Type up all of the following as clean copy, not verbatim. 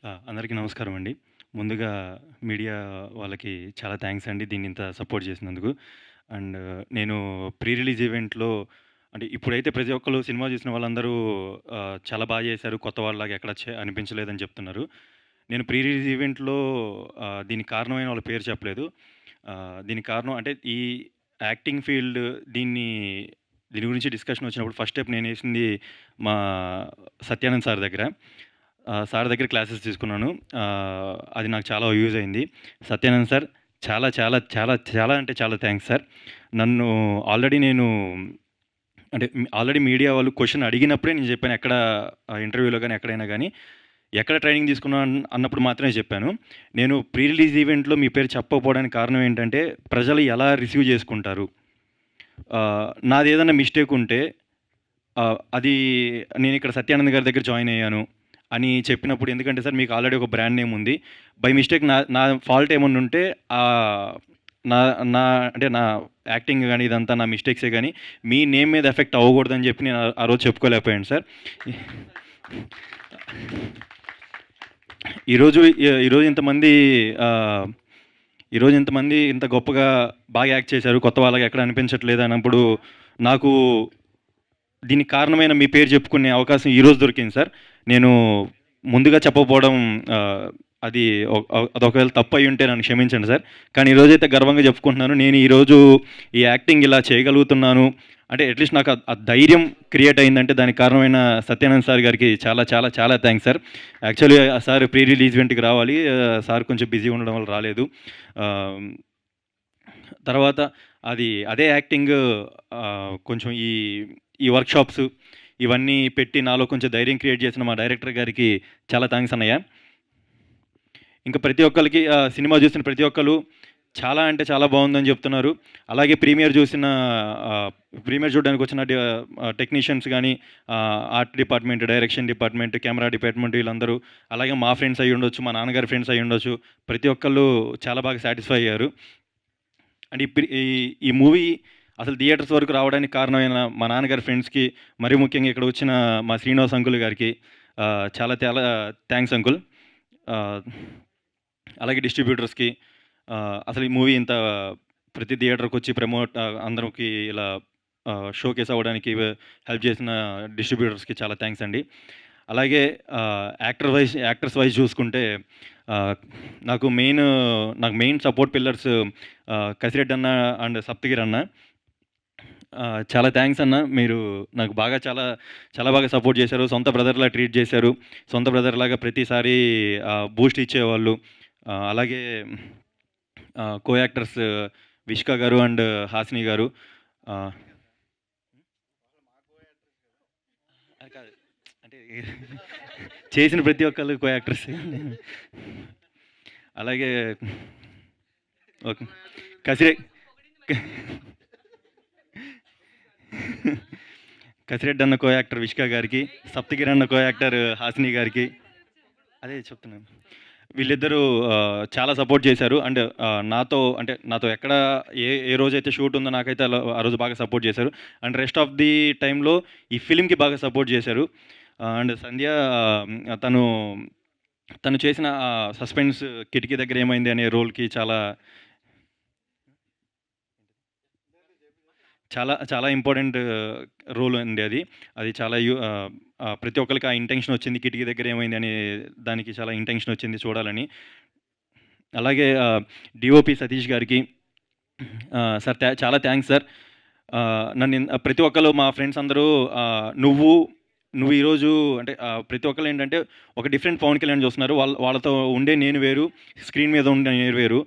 అందరికీ నమస్కారం అండి. ముందుగా మీడియా వాళ్ళకి చాలా థాంక్స్ అండి. దీన్ని ఇంత సపోర్ట్ చేసినందుకు. అండ్ నేను ప్రీ రిలీజ్ ఈవెంట్‌లో అంటే ఇప్పుడైతే ప్రతి ఒక్కళ్ళు సినిమా చూసిన వాళ్ళందరూ చాలా చేశారు. కొత్త వాళ్ళలాగా ఎక్కడ అనిపించలేదని చెప్తున్నారు. నేను ప్రీ రిలీజ్ ఈవెంట్‌లో దీనికి కారణమైన వాళ్ళ పేరు చెప్పలేదు. దీనికి కారణం అంటే ఈ యాక్టింగ్ ఫీల్డ్ దీన్ని దీని గురించి డిస్కషన్ వచ్చినప్పుడు ఫస్ట్ స్టెప్ నేనేసింది మా సత్యానంద్ సార్ దగ్గర. సార్ దగ్గర క్లాసెస్ తీసుకున్నాను. అది నాకు చాలా యూజ్ అయింది. సత్యానంద్ సార్ చాలా, చాలా, చాలా, చాలా అంటే చాలా థాంక్స్ సార్. నన్ను ఆల్రెడీ నేను అంటే ఆల్రెడీ మీడియా వాళ్ళు క్వెషన్ అడిగినప్పుడే నేను చెప్పాను. ఎక్కడ ఇంటర్వ్యూలో గాని, ఎక్కడైనా గాని, ఎక్కడ ట్రైనింగ్ తీసుకున్నాను అన్నప్పుడు మాత్రమే చెప్పాను. నేను ప్రీ రిలీజ్ ఈవెంట్‌లో మీ పేరు చెప్పకపోవడానికి కారణం ఏంటంటే, ప్రజలు ఎలా రిసీవ్ చేసుకుంటారు? నాదేదన్నా మిస్టేక్ ఉంటే అది నేనిక్కడ సత్యానంద్ గారి దగ్గర జాయిన్ అయ్యాను అని చెప్పినప్పుడు ఎందుకంటే సార్ మీకు ఆల్రెడీ ఒక బ్రాండ్ నేమ్ ఉంది. బై మిస్టేక్ నా నా ఫాల్ట్ ఏమన్నా ఉంటే నా నా అంటే నా యాక్టింగ్ గాని ఇదంతా నా మిస్టేక్సే గాని మీ నేమ్ మీద ఎఫెక్ట్ అవ్వకూడదని చెప్పి నేను ఆ రోజు చెప్పుకోలేకపోయాను సార్. ఈరోజు ఈరోజు ఇంతమంది ఈరోజు ఇంతమంది ఇంత గొప్పగా బాగా యాక్ట్ చేశారు. కొత్త వాళ్ళకి ఎక్కడ అనిపించట్లేదు అన్నప్పుడు నాకు దీనికి కారణమైన మీ పేరు చెప్పుకునే అవకాశం ఈరోజు దొరికింది సార్. నేను ముందుగా చెప్పకపోవడం అది అదొకవేళ తప్పు అయి ఉంటే నన్ను క్షమించండి సార్. కానీ ఈరోజైతే గర్వంగా చెప్పుకుంటున్నాను. నేను ఈరోజు ఈ యాక్టింగ్ ఇలా చేయగలుగుతున్నాను అంటే అట్లీస్ట్ నాకు ఆ ధైర్యం క్రియేట్ అయిందంటే దానికి కారణమైన సత్యానంద్ సార్ గారికి చాలా చాలా చాలా thanks sir. Actually sir pre release ఈవెంట్‌కి రావాలి. సార్ కొంచెం బిజీ ఉండడం వల్ల రాలేదు. తర్వాత అదే యాక్టింగ్ కొంచెం ఈ వర్క్షాప్స్ ఇవన్నీ పెట్టి నాలో కొంచెం ధైర్యం క్రియేట్ చేసిన మా డైరెక్టర్ గారికి చాలా థ్యాంక్స్ అన్నయ్య. ఇంకా ప్రతి ఒక్కరికి సినిమా చూసిన ప్రతి ఒక్కరు చాలా అంటే చాలా బాగుందని చెప్తున్నారు. అలాగే ప్రీమియర్ చూడడానికి వచ్చిన టెక్నీషియన్స్ కానీ, art department, direction department, camera department వీళ్ళందరూ, అలాగే మా ఫ్రెండ్స్ అయ్యి ఉండొచ్చు, మా నాన్నగారి ఫ్రెండ్స్ అయ్యి ఉండొచ్చు, ప్రతి ఒక్కళ్ళు చాలా బాగా సాటిస్ఫై అయ్యారు. అండ్ ఈ మూవీ అసలు థియేటర్స్ వరకు రావడానికి కారణమైన మా నాన్నగారి ఫ్రెండ్స్కి, మరీ ముఖ్యంగా ఇక్కడ వచ్చిన మా శ్రీనివాస్ అంకుల్ గారికి చాలా చాలా థ్యాంక్స్ అంకుల్. అలాగే డిస్ట్రిబ్యూటర్స్కి అసలు ఈ మూవీ ఇంత ప్రతి థియేటర్కి వచ్చి ప్రమోట్ అందరికి ఇలా షోకేస్ అవ్వడానికి హెల్ప్ చేసిన డిస్ట్రిబ్యూటర్స్కి చాలా థ్యాంక్స్ అండి. అలాగే యాక్టర్స్ వైజ్ చూసుకుంటే నాకు మెయిన్ సపోర్ట్ పిల్లర్స్ కసిరెడ్డి అన్న అండ్ సప్తగిరి అన్న. చాలా థ్యాంక్స్ అన్న. మీరు నాకు చాలా చాలా బాగా సపోర్ట్ చేశారు. సొంత బ్రదర్‌లా ట్రీట్ చేశారు. సొంత బ్రదర్‌లాగా ప్రతిసారి బూస్ట్ ఇచ్చేవాళ్ళు. అలాగే కో యాక్టర్స్ విష్క గారు అండ్ హాసిని గారు. కాదు అంటే చేసిన ప్రతి ఒక్కళ్ళు కో యాక్టర్స్. అలాగే ఓకే కసిరెడ్డి అన్న కో యాక్టర్ విష్క గారికి, సప్తగిరి అన్న కో యాక్టర్ హాసిని గారికి అదే చెప్తున్నాను. వీళ్ళిద్దరూ చాలా సపోర్ట్ చేశారు. అండ్ నాతో ఎక్కడ ఏ రోజైతే షూట్ ఉందో నాకైతే ఆ రోజు బాగా సపోర్ట్ చేశారు. అండ్ రెస్ట్ ఆఫ్ ది టైంలో ఈ ఫిల్మ్‌కి బాగా సపోర్ట్ చేశారు. అండ్ సంధ్య తను తను చేసిన సస్పెన్స్ కిటికీ దగ్గర ఏమైంది అనే రోల్‌కి చాలా చాలా చాలా ఇంపార్టెంట్ రోల్ అండి అది. అది చాలా ప్రతి ఒక్కరికి ఆ ఇంటెన్షన్ వచ్చింది. కిటికీ దగ్గర ఏమైంది అనే దానికి చాలా ఇంటెన్షన్ వచ్చింది చూడాలని. అలాగే డీఓపీ సతీష్ గారికి సార్ చాలా థ్యాంక్స్ సార్. ప్రతి ఒక్కళ్ళు మా ఫ్రెండ్స్ అందరూ నువ్వు ఈరోజు అంటే ప్రతి ఒక్కళ్ళు ఏంటంటే ఒక డిఫరెంట్ పవన్ కళ్యాణ్ చూస్తున్నారు. వాళ్ళతో ఉండే నేను వేరు, స్క్రీన్ మీద ఉండే నేను వేరు.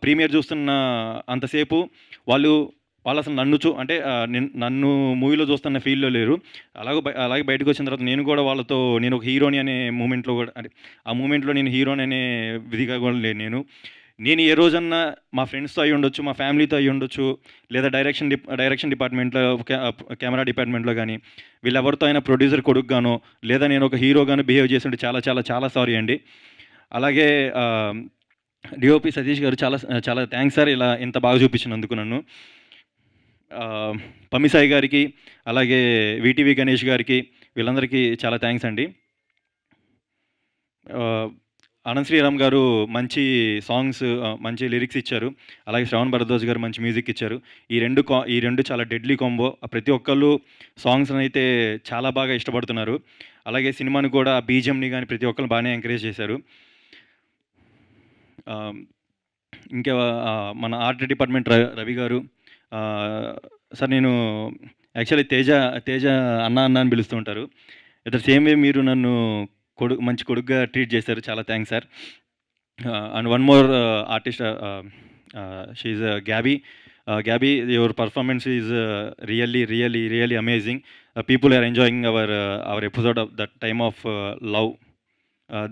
ప్రీమియర్ చూస్తున్న అంతసేపు వాళ్ళు అసలు అంటే నన్ను మూవీలో చూస్తున్న ఫీల్‌లో లేరు. అలాగే బయటకు వచ్చిన తర్వాత నేను కూడా వాళ్ళతో నేను ఒక హీరోని అనే మూమెంట్‌లో కూడా అంటే ఆ మూమెంట్‌లో నేను హీరోని అనే విధిగా కూడా లేను నేను. నేను ఏ రోజన్నా మా ఫ్రెండ్స్‌తో అయ్యి ఉండొచ్చు, మా ఫ్యామిలీతో అయ్యి ఉండొచ్చు, లేదా డైరెక్షన్ డిపార్ట్మెంట్‌లో కెమెరా డిపార్ట్మెంట్‌లో గానీ, వీళ్ళెవరితో అయినా ప్రొడ్యూసర్ కొడుకుగానో, లేదా నేను ఒక హీరోగానో బిహేవ్ చేసుంటే చాలా చాలా చాలా సారీ అండి. అలాగే డీఓపీ సతీష్ గారు చాలా చాలా థ్యాంక్స్ సార్ ఇలా ఇంత బాగా చూపించినందుకు నన్ను. పమ్మిసాయి గారికి, అలాగే వీటీవీ గణేష్ గారికి వీళ్ళందరికీ చాలా థ్యాంక్స్ అండి. ఆనంద్ శ్రీరామ్ గారు మంచి సాంగ్స్, మంచి లిరిక్స్ ఇచ్చారు. అలాగే శ్రవణ్ భరద్వాజ్ గారు మంచి మ్యూజిక్ ఇచ్చారు. ఈ 2 చాలా డెడ్లీ కాంబో. ప్రతి ఒక్కళ్ళు సాంగ్స్‌నైతే చాలా బాగా ఇష్టపడుతున్నారు. అలాగే సినిమాని కూడా బీజీఎంని గాని ప్రతి ఒక్కళ్ళు బాగానే ఎంకరేజ్ చేశారు. ఆహ్, ఇంకా మన ఆర్ట్ డిపార్ట్మెంట్ రవి గారు, సార్ నేను యాక్చువల్లీ తేజ అన్న అని పిలుస్తూ ఉంటారు. అట్ ద సేమ్ వే మీరు నన్ను మంచి కొడుకుగా ట్రీట్ చేశారు. చాలా thanks sir. And one more artist, she is Gabby. Gabby, your performance is really amazing. People are enjoying our episode of that time of love. Uh,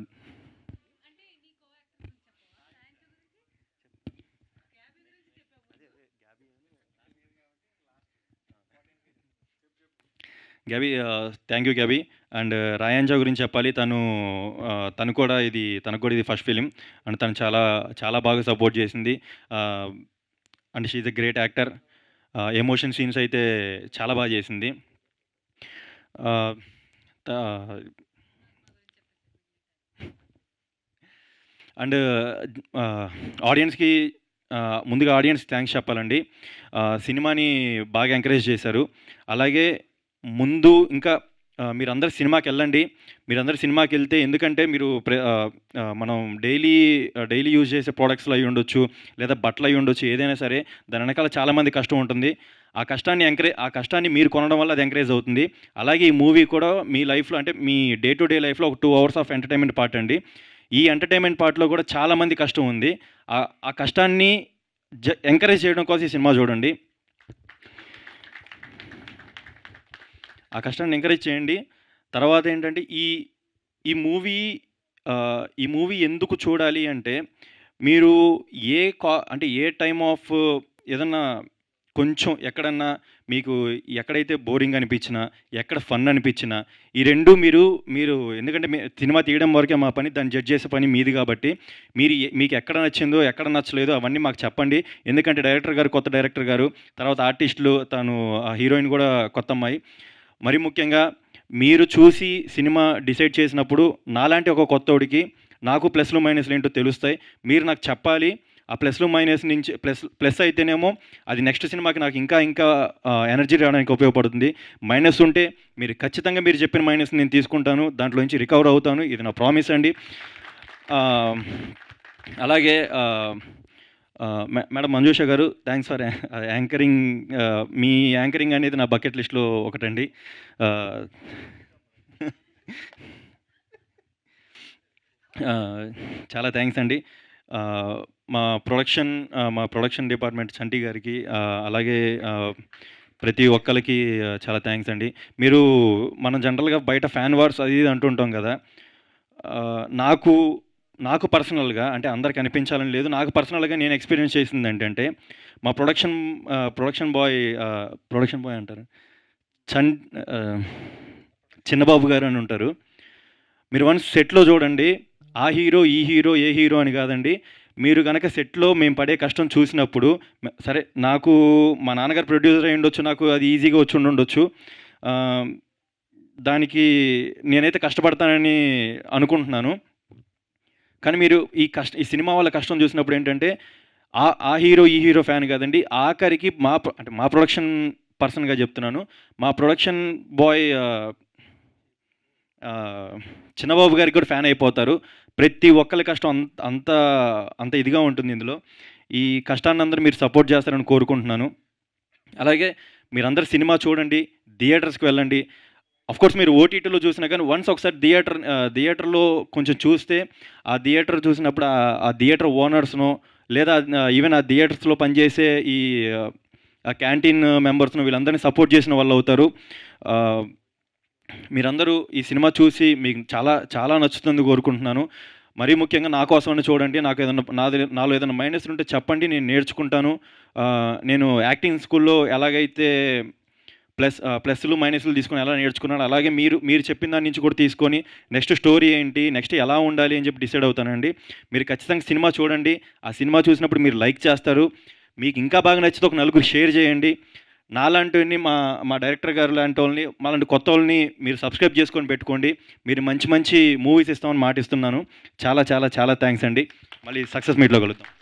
Gabby, thank you Gabby. And రాయాంజా గురించి చెప్పాలి. తనకు కూడా ఇది first film. And తను చాలా చాలా బాగా సపోర్ట్ చేసింది. And she is a great actor. Emotion scenes అయితే చాలా బాగా చేసింది. అండ్ ఆడియన్స్కి ముందుగా థ్యాంక్స్ చెప్పాలండి. సినిమాని బాగా ఎంకరేజ్ చేశారు. అలాగే ముందు ఇంకా మీరందరూ సినిమాకి వెళ్ళండి. మీరందరూ సినిమాకి వెళ్తే, ఎందుకంటే మీరు మనం డైలీ యూజ్ చేసే ప్రోడక్ట్స్లో అయి ఉండొచ్చు, లేదా బట్టలు అయి ఉండొచ్చు, ఏదైనా సరే దాని వెనకాల చాలామంది కష్టం ఉంటుంది. ఆ కష్టాన్ని మీరు కొనడం వల్ల అది ఎంకరేజ్ అవుతుంది. అలాగే ఈ మూవీ కూడా మీ లైఫ్లో, అంటే మీ డే టు డే లైఫ్లో ఒక 2 hours ఆఫ్ ఎంటర్టైన్మెంట్ పార్ట్ అండి. ఈ ఎంటర్టైన్మెంట్ పార్ట్లో కూడా చాలామంది కష్టం ఉంది. ఆ కష్టాన్ని ఎంకరేజ్ చేయడం కోసం ఈ సినిమా చూడండి. ఆ కష్టాన్ని ఎంకరేజ్ చేయండి. తర్వాత ఏంటంటే ఈ మూవీ ఎందుకు చూడాలి అంటే, మీరు అంటే ఏ టైమ్ ఆఫ్ ఏదన్నా కొంచెం ఎక్కడన్నా మీకు ఎక్కడైతే బోరింగ్ అనిపించినా, ఎక్కడ ఫన్ అనిపించినా, ఈ 2 మీరు ఎందుకంటే సినిమా తీయడం వరకే మా పని, దాన్ని జడ్జ్ చేసే పని మీది కాబట్టి, మీకు ఎక్కడ నచ్చిందో, ఎక్కడ నచ్చలేదో అవన్నీ మాకు చెప్పండి. ఎందుకంటే కొత్త డైరెక్టర్ గారు, తర్వాత ఆర్టిస్టులు, తను హీరోయిన్ కూడా కొత్త అమ్మాయి. మరి ముఖ్యంగా మీరు చూసి సినిమా డిసైడ్ చేసినప్పుడు నాలాంటి ఒక కొత్తోడికి నాకు ప్లస్లు మైనస్లు ఏంటో తెలుస్తాయి. మీరు నాకు చెప్పాలి. ఆ ప్లస్లు మైనస్ నుంచి ప్లస్ అయితేనేమో అది నెక్స్ట్ సినిమాకి నాకు ఇంకా ఎనర్జీ రావడానికి ఉపయోగపడుతుంది. మైనస్ ఉంటే ఖచ్చితంగా మీరు చెప్పిన మైనస్ నేను తీసుకుంటాను, దాంట్లో నుంచి రికవర్ అవుతాను. ఇది నా ప్రామిస్ అండి. అలాగే మేడం మంజుష గారు, thanks for anchoring. Me anchoring అనేది నా బకెట్ లిస్ట్లో ఒకటండి. చాలా థ్యాంక్స్ అండి. మా ప్రొడక్షన్ డిపార్ట్మెంట్ చంటి గారికి, అలాగే ప్రతి ఒక్కరికి చాలా థ్యాంక్స్ అండి. మనం జనరల్గా బయట ఫ్యాన్ వార్స్ అది ఇది అంటుంటాం కదా. నాకు పర్సనల్గా, అంటే అందరికి అనిపించాలని లేదు, నాకు పర్సనల్గా నేను ఎక్స్పీరియన్స్ చేసింది ఏంటంటే, మా ప్రొడక్షన్ బాయ్ అంటారు, చిన్నబాబు గారు అని ఉంటారు. మీరు వన్స్ సెట్లో చూడండి. ఆ హీరో ఈ హీరో ఏ హీరో అని కాదండి. మీరు కనుక సెట్లో మేము పడే కష్టం చూసినప్పుడు, సరే నాకు మా నాన్నగారు ప్రొడ్యూసర్ అయి ఉండొచ్చు, నాకు అది ఈజీగా వచ్చి ఉండొచ్చు, దానికి నేనైతే కష్టపడతానని అనుకుంటున్నాను. కానీ మీరు ఈ సినిమా వాళ్ళ కష్టం చూసినప్పుడు ఏంటంటే, ఆ హీరో ఈ హీరో ఫ్యాన్ కాదండి. ఆఖరికి మా ప్రొడక్షన్ పర్సన్గా చెప్తున్నాను, మా ప్రొడక్షన్ బాయ్ చిన్నబాబు గారికి కూడా ఫ్యాన్ అయిపోతారు. ప్రతి ఒక్కరి కష్టం అంత ఇదిగా ఉంటుంది ఇందులో. ఈ కష్టాన్ని అందరూ మీరు సపోర్ట్ చేస్తారని కోరుకుంటున్నాను. అలాగే మీరందరూ సినిమా చూడండి, థియేటర్స్కి వెళ్ళండి. అఫ్కోర్స్ మీరు ఓటీటీలో చూసినా కానీ వన్స్ ఒకసారి థియేటర్లో కొంచెం చూస్తే, ఆ థియేటర్ చూసినప్పుడు ఆ థియేటర్ ఓనర్స్ను, లేదా ఈవెన్ ఆ థియేటర్స్లో పనిచేసే ఈ క్యాంటీన్ మెంబర్స్ను, వీళ్ళందరినీ సపోర్ట్ చేసిన వాళ్ళు అవుతారు. మీరందరూ ఈ సినిమా చూసి మీకు చాలా చాలా నచ్చుతుంది కోరుకుంటున్నాను. మరీ ముఖ్యంగా నా కోసమని చూడండి. నాలో ఏదైనా మైనస్ ఉంటే చెప్పండి, నేను నేర్చుకుంటాను. నేను యాక్టింగ్ స్కూల్లో ఎలాగైతే ప్లస్లు మైనస్లు తీసుకొని ఎలా నేర్చుకున్నాను, అలాగే మీరు చెప్పిన దాని నుంచి కూడా తీసుకొని నెక్స్ట్ స్టోరీ ఏంటి, నెక్స్ట్ ఎలా ఉండాలి అని చెప్పి డిసైడ్ అవుతానండి. మీరు ఖచ్చితంగా సినిమా చూడండి. ఆ సినిమా చూసినప్పుడు మీరు లైక్ చేస్తారు. మీకు ఇంకా బాగా నచ్చితే ఒక నలుగురు షేర్ చేయండి. నాలాంటివన్నీ మా మా డైరెక్టర్ గారు లాంటోళ్ళని, మాలాంటి కొత్తోళ్ళని మీరు సబ్స్క్రైబ్ చేసుకొని పెట్టుకోండి. మీరు మంచి మంచి మూవీస్ ఇస్తామని మాటిస్తున్నాను. చాలా చాలా చాలా థాంక్స్ అండి. మళ్ళీ సక్సెస్ మీట్‌లో కలుద్దాం.